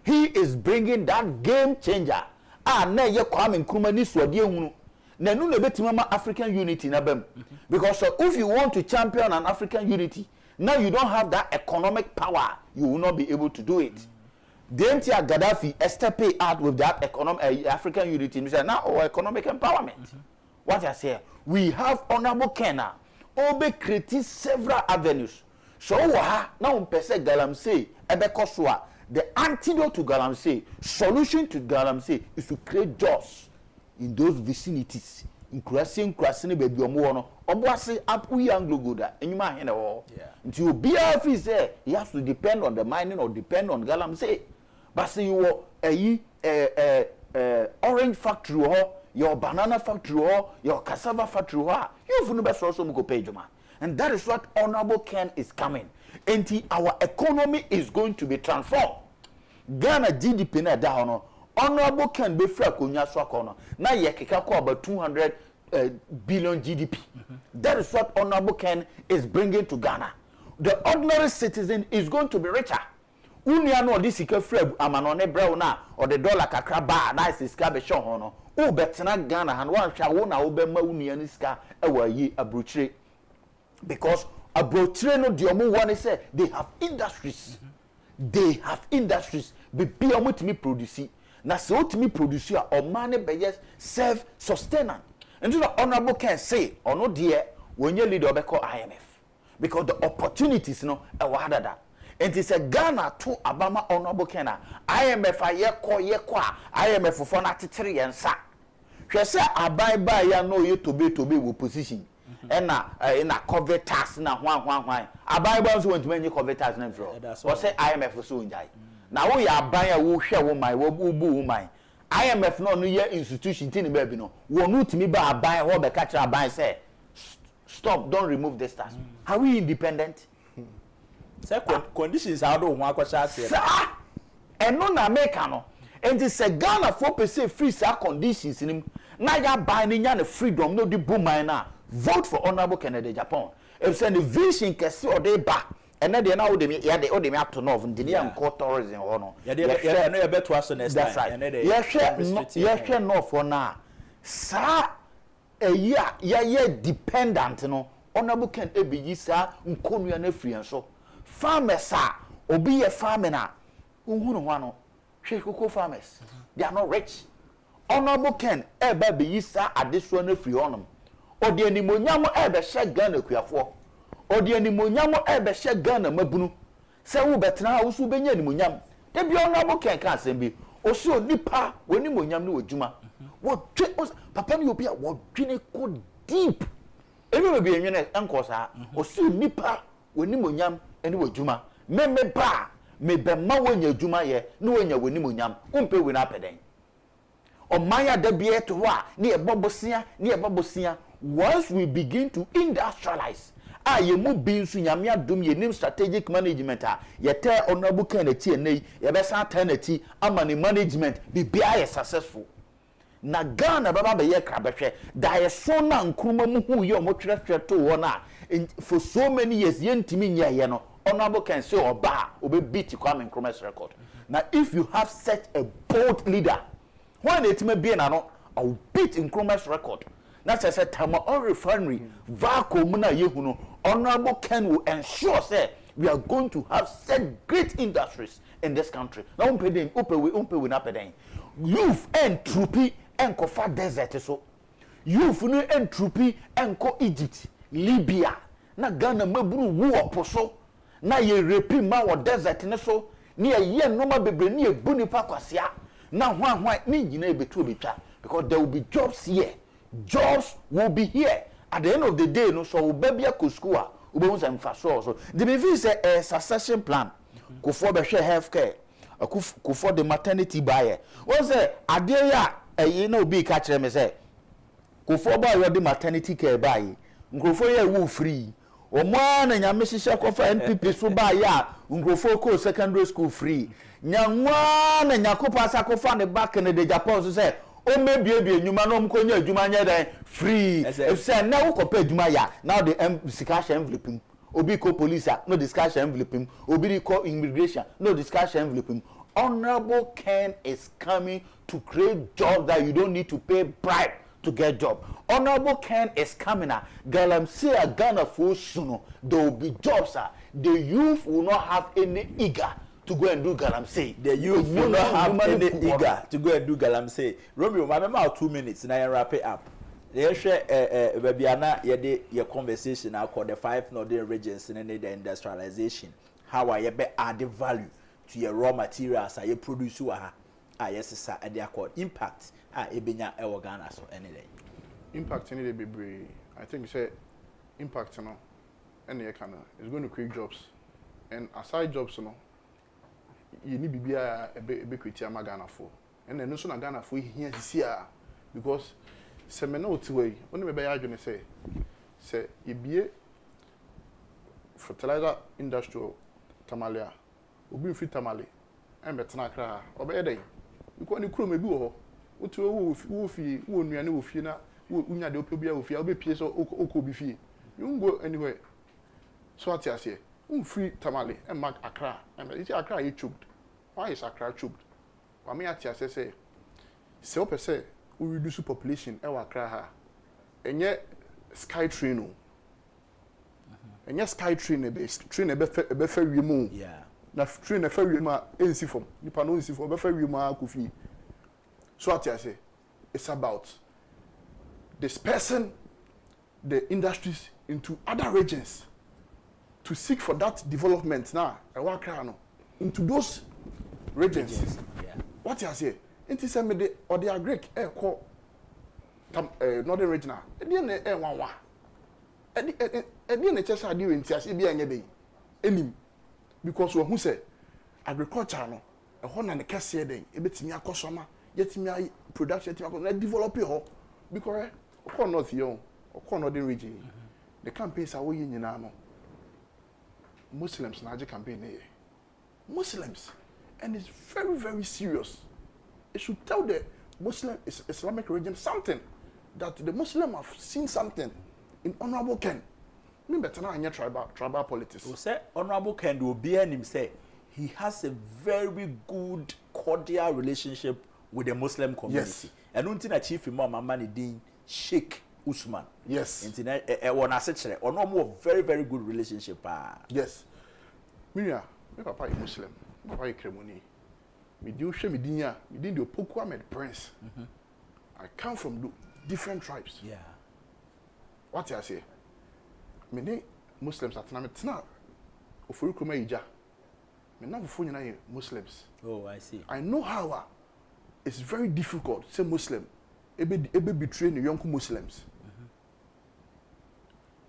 He is bringing that game changer. Na ye Kwame Nkrumah ni suade ehunu. Na nu na betima ma African unity na bam. Because if you want to champion an African unity, now you don't have that economic power, you will not be able to do it. The MTR Gaddafi step out with that economic African unity. We say now our economic empowerment. What I say, we have honorable Kena, Obe created several avenues. So now pese galamsey ebekoswa. The antidote to galamsey, solution to galamsey is to create jobs in those vicinities. In crossing baby omo oboase up we anglo goda enyuma hene wo until be office there he has to depend on the mining or depend on galamsey. But say you orange factory ho, your banana factory ho, your cassava factory ho, you funu be so go pay juma. And that is what honorable Ken is coming. Until our economy is going to be transformed. Ghana GDP na da hono honorable Ken be fra konya so akono na ye keka ko about 200 billion GDP. That is what honorable Ken is bringing to Ghana. The ordinary citizen is going to be richer. Unia no this ika fra amanone brew na or the dollar kakra ba na iska be show hono o betena Ghana han wan hwa wo na wo be ma unia ni ska e wa yi abrochire. Because abrochire no de omo won say they have industries. They have industries be omo timi produce. Na se otimi produce a o man be yes self sustainant. And the honorable Ken say ono de when you lead obeko IMF because the opportunities no e wa hada. And it's a Ghana to Abama honorable Ken IMF a ye kwa IMF for na tetere yensa. Hwe se abai ba ya no ye to be wo position. Na cover tax na hwan abai ba so want to menye cover tax na fro. Or say IMF so njai. Na wo ya abai a wo hwe wo man wo bu wo man. IMF no ye institution tin be bi no. Wo no timi ba abai ho be catch abai say stop, don't remove this tax. Are we independent? Say conditions are do ho akwasha ase. Eno na make no. And it's a Ghana 4% free sa conditions in na ya buy ni nya na freedom no di boom na. Vote for honorable Kencity Agyapong. If send the vision kesi or they back and then na odemi ya de odemi up to north ndini ya nko tourism ho no. Ya no ya beto aso next time. And ya hwe no for na sa ya dependent no honorable Ken ebeyi sa nkonua na free so. Farmers are obi ye farming na unhunu ho no. Hwe koko farmers. They are not rich. Honorable Ken eba beyi sa adeso na free honum. Odi animonyam ebe hye Ghana kuafo odi animonyam ebe hye Ghana mabunu se wo betena ha wo so benya animonyam de bi honorable Ken ka asem bi o se onipa wonimonyam ne wodjuma wo papa ne obi a wo dwine ko deep ebe be enwene enko sa o se onipa wonimonyam ne wodjuma me ba me be ma wonya djuma ye ne wonya wonimonyam umpe we na peden o maya da bi eto wa ne ebobosia once we begin to industrialize, ye mu bi nso nyame adom ye nim strategic management ye tell honorable Kencity nei ye be san eternity ama ne management bibia ye successful na Ghana baba be ye krabehwe da ye so na nkruma mu hu ye omotwerehwe to wo na for so many years ye ntimi nya ye no honorable Kencity oba obe beat Kwame Nkrumah's record. Now if you have such a bold leader when it may be na no I'll beat Nkrumah's record. That's I said Tama Oil Refinery vacuum na yehu no honorable Ken will ensure say we are going to have such great industries in this country. Now umpe we na peden youth and troopi and kofa desert so youth no and troopi and ko Egypt Libya na Ghana maburu wu oposo na ye repi ma wo desert ne so ne ye noma bebre ne ebu nipa kwasia na hwan ne nyina ebetu obetwa because there will be jobs here. Jobs will be here at the end of the day. No, so ubebia kuskua ubewunza mfaso. So the BV is a succession plan. Kufo be share healthcare. Kufo the maternity buyer. What say? Adeya you know be catch them say. Kufo buy the maternity care buy. Nkufo ye wu free. Omwana nyame shisha kofa NPP so buy ya. Nkufo ko secondary school free. Nyamwana nyakopa sa kofa ne back in the Agyapong so say. O maybe nyuma no mkonya adwuma nya dan free if say na wo kopa adwuma ya now the discussion envelope obi ko police no discussion envelope obi ko immigration no discussion envelope. Honorable Ken is coming to create jobs that you don't need to pay bribe to get job. Honorable Ken is coming Galamsey Ghana for soon there will be jobs the youth will not have any eager to go and do galamsey. The youth will not have any eager to go and do galamsey. Romeo, my mama 2 minutes and I wrap it up. They share Babiana your conversation now called the 5 northern regions in the industrialization. How I be add value to your raw materials I produce yes sir at the accord impact ebenya e Ghana so anything. Impact any be I think say impact no any kind is going to create jobs and aside jobs no you need bibia ebe kweti ama Ghana for and then so na Ghana for here here because se me no tiwe oni me be ya adwene say ebie fertilizer industrial tamale a obi fi tamale e metena kra obe eden because ni kuro me bi wo otu wo fi wo nuane wo fi na unya de opia wo fi obe pie so okobi fi you won't go anywhere so at ase free tamale and mark Accra and it's Accra you choked. Why is Accra choked? I mean at say so per se we reduce population e Accra ha enye sky train no enye sky train e be train e be fa wiemu yeah na train e fa wiemu a ensi fom nipa no ensi fom be fa wiemu a kofi so at ase it's about dispersing the industries into other regions to seek for that development now into those regions. Yeah. What you say? Inti say me de or the Greek call northern region. Edi chesa di wenti ase bia nya dey. Enim because who say agriculture no e ho na ne kese dey e betimi akosoma yetimi production yetimi na develop ho because o north yo o northern region. The campaigns are we nyina no Muslims na campaign here. Muslims and it's very very serious. It should tell the Muslim Islamic regime something that the Muslim have seen something in Honorable Ken. Me better na anya tribal politics. We say Honorable Ken will be him say he has a very good cordial relationship with the Muslim community. Yes. And until na chief imam amani din Sheikh Usman. Yes. Internet one say ono more very very good relationship yes. Miria, my papa is Muslim. My papa is Kremoni. Me do share me dinya, me din the Opoku Ahmed Prince. I come from different tribes. Yeah. What I say? Me ne Muslims atna me tna. Ofuru kuma ija. Me na fufu nyina Muslims. Oh, I see. I know how it's very difficult say Muslim ebe betray the young Muslims.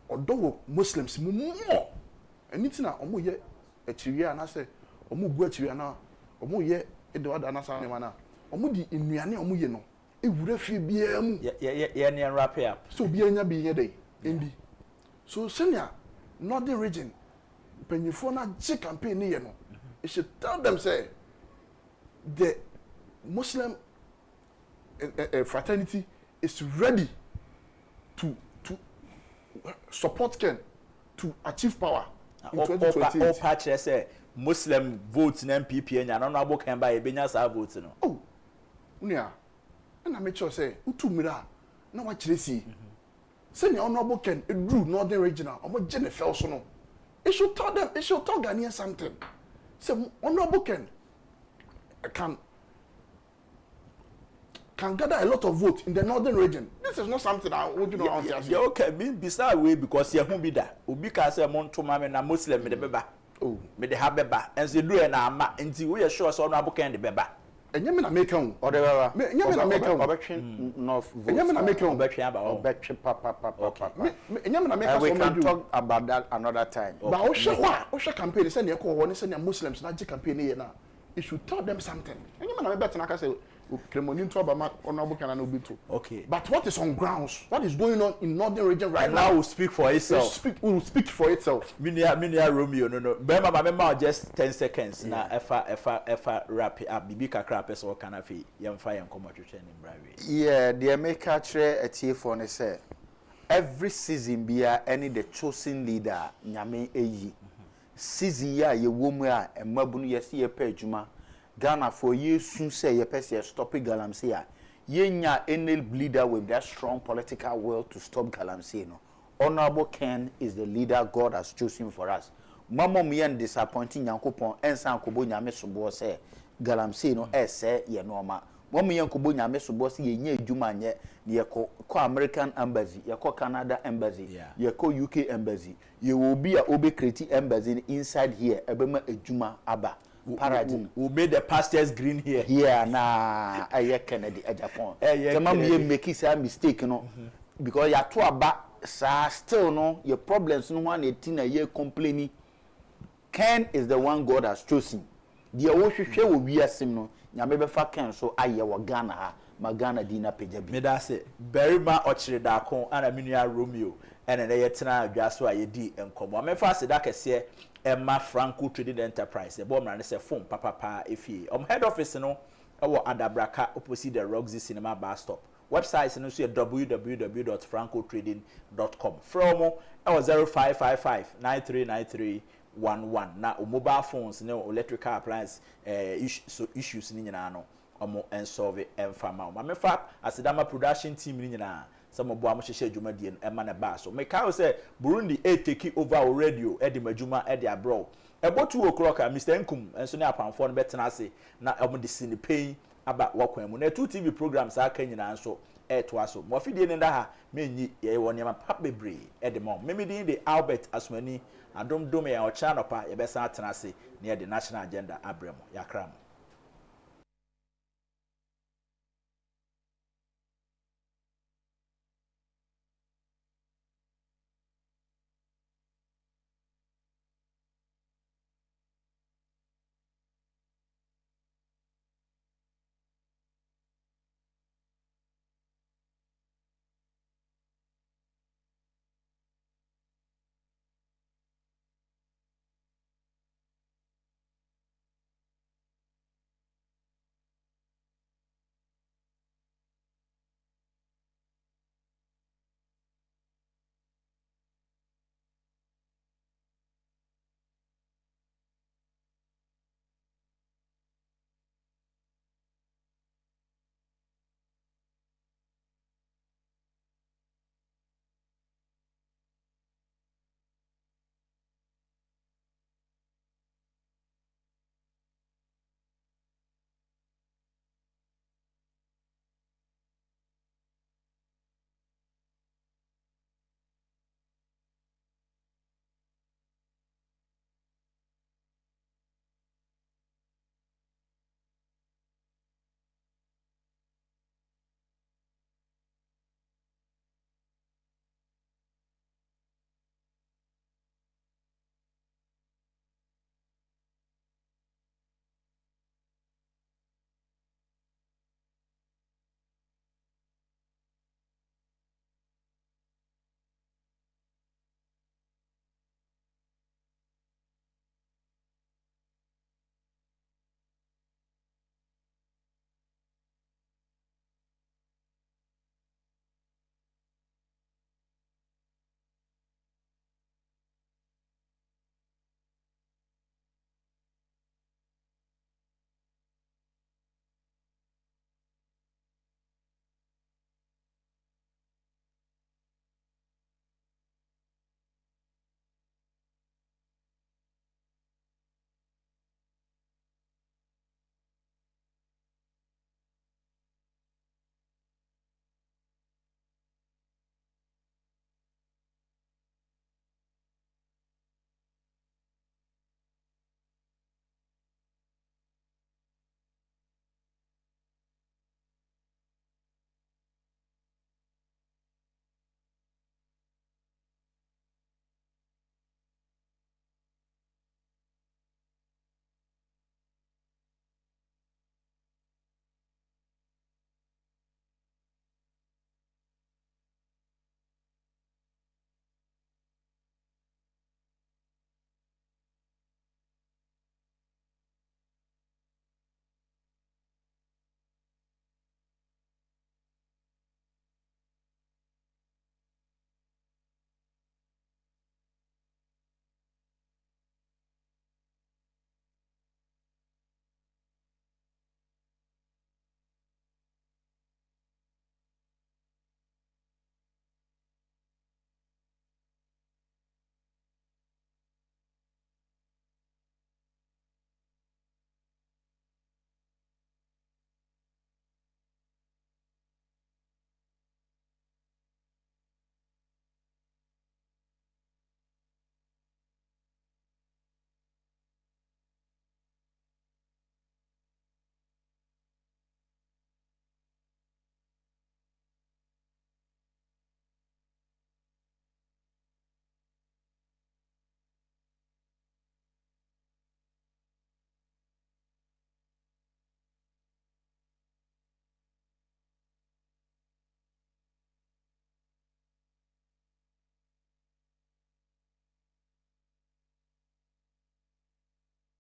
Although Muslims more anything na omo ye echiria na say omo gu echiria na omo ye edwada na sa na omo di nnuane omo ye no ewura fie bia mu ye ne wrap up so bia nya bi ye dey endi so senior northern region penyifo na G campaign ni no it should tell them say the Muslim fraternity is ready to support Ken to achieve power in 2028. All patches say Muslim votes in MPP and honorable can buy a Benyasa votes. No. Oh, Unia, and I make sure say, Utumira, now what you see. Send the honorable Ken, a drew northern regional, or what Jennifer Felsono. It should tell them, it should tell Ghanaians something. Say, honorable Ken can gather a lot of votes in the northern region. This is not something I would know. Yeah, okay, me beside way because you won't be that. Ubika say Monto Mame na Muslim me the beba. Oh, me the have beba. And say do na ama. Nti we sure so honorable Ken the beba. Enyame na make am or the beba. Enyame na make am obetwe north vote. Enyame na make am obetwe aba. Obetwe papa. Enyame na make am. We can talk about that another time. But o hwe campaign say na ko ho ne say na Muslims na G campaign here na. You should tell them something. Enyame na me bet na ka say okay. But what is on grounds? What is going on in northern region right now? Now will speak for itself. Will speak for itself. Minia Romeo no. Bema just 10 seconds. Na efa wrap up. Bibi kakra pesa o kana fi yemfa yenkomo twetwe ni brawe. Yeah, the America tre etie for ne say every season bia any the chosen leader nyame eyi. Season ya ye womu a emabunu yesi ye pa adwuma. Ghana for years soon say ye person stopping galamsey. Yenya any leader with that strong political will to stop galamsey. No, Honorable Ken is the leader God has chosen for us. Mama miyan disappointing yankopon ensan kobo nyame sobo say galamsey no say ye normal. Mama miyan kobo nyame sobo say ye nye adwuma nye ye ko American embassy, ye ko Canada embassy, ye ko UK embassy. Ye will be a obe create embassy inside here ebema adwuma aba. Paradigm. We made the pastures green here. Here na Kennedy Agyapong. Tell me make a mistake no because ya to aba still no your problems no one 18 a year complaining. Ken is the one God has chosen. The ohwehwe wo wiasem no nyame befa Ken so aye wo Ghana ha magana dina pejabi. Me da say berima ochire da kon ana menua Romeo ene na yetena adwaso a yedi enkomo. Me fa se da kese Emma Franco Trading Enterprise. The bomb ran say phone papa efie. Head office no ewo Adabraka opposite the Roxy Cinema bus stop. Website no so www.francotrading.com. From 0555-939311. Na mobile phones no electrical appliance issues ni nyina no omo ensolve enfama. Ma me fa asidama production team ni nyina some of them share Juma Dian and Manaba. So, make I say Burundi take over our radio, Eddie Majuma, Eddie Abro. About 2 o'clock, Mr. Nkum, and so now upon phone better say, now I'm the pain about what when 2 TV programs are Kenyan and so air to us. More feeding in that, me, ye one yama papi bree, Eddie Mom. Maybe the Albert as many, and don't do me our channel pa, your best answer near the national agenda, Abramo, Yakram.